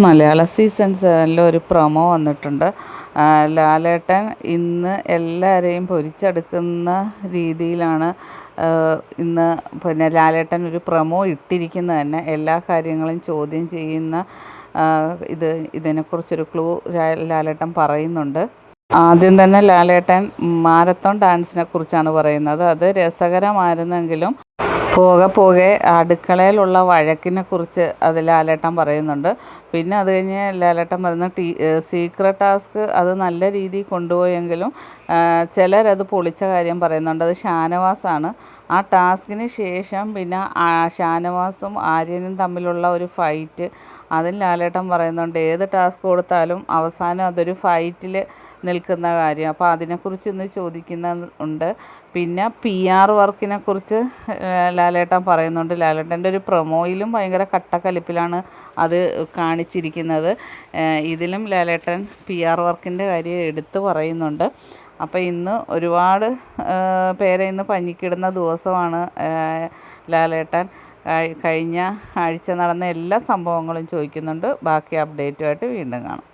മലയാള season 7 ഒരു promo വന്നിട്ടുണ്ട്. ലാലേട്ടൻ ഇന്ന് എല്ലാവരെയും പൊരിച്ചെടുക്കുന്ന രീതിയിലാണ് ഇന്ന് പിന്നെ ലാലേട്ടൻ ഒരു പ്രൊമോ ഇട്ടിരിക്കുന്നത് തന്നെ. എല്ലാ കാര്യങ്ങളും ചോദ്യം ചെയ്യുന്ന ഇതിനെക്കുറിച്ചൊരു ക്ലൂ ലാലേട്ടൻ പറയുന്നുണ്ട്. ആദ്യം തന്നെ ലാലേട്ടൻ മാരത്തോൺ ഡാൻസിനെ കുറിച്ചാണ് പറയുന്നത്. അത് രസകരമായിരുന്നെങ്കിലും പോകെ പോകെ അടുക്കളയിലുള്ള വഴക്കിനെക്കുറിച്ച് അത് ലാലേട്ടൻ പറയുന്നുണ്ട്. പിന്നെ അത് കഴിഞ്ഞ് ലാലേട്ടൻ പറയുന്ന സീക്രട്ട് ടാസ്ക് അത് നല്ല രീതിയിൽ കൊണ്ടുപോയെങ്കിലും ചിലരത് പൊളിച്ച കാര്യം പറയുന്നുണ്ട്. അത് ഷാനവാസാണ്. ആ ടാസ്കിന് ശേഷം പിന്നെ ഷാനവാസും ആര്യനും തമ്മിലുള്ള ഒരു ഫൈറ്റ് അതിൽ ലാലേട്ടൻ പറയുന്നുണ്ട് ഏത് ടാസ്ക് കൊടുത്താലും അവസാനം അതൊരു ഫൈറ്റിൽ നിൽക്കുന്ന കാര്യം. അപ്പോൾ അതിനെക്കുറിച്ച് ഇന്ന് ചോദിക്കുന്നുണ്ട്. പിന്നെ PR വർക്കിനെക്കുറിച്ച് ലാലേട്ടൻ പറയുന്നുണ്ട്. ലാലേട്ടൻ്റെ ഒരു പ്രൊമോയിലും ഭയങ്കര കട്ടക്കലിപ്പിലാണ് അത് കാണിച്ചിരിക്കുന്നത്. ഇതിലും ലാലേട്ടൻ PR വർക്കിൻ്റെ കാര്യം എടുത്തു പറയുന്നുണ്ട്. അപ്പോൾ ഇന്ന് ഒരുപാട് പേരെ ഇന്ന് പഞ്ഞിക്കിടുന്ന ദിവസമാണ്. ലാലേട്ടൻ കഴിഞ്ഞ ആഴ്ച നടന്ന എല്ലാ സംഭവങ്ങളും ചോദിക്കുന്നുണ്ട്. ബാക്കി അപ്ഡേറ്റുമായിട്ട് വീണ്ടും കാണാം.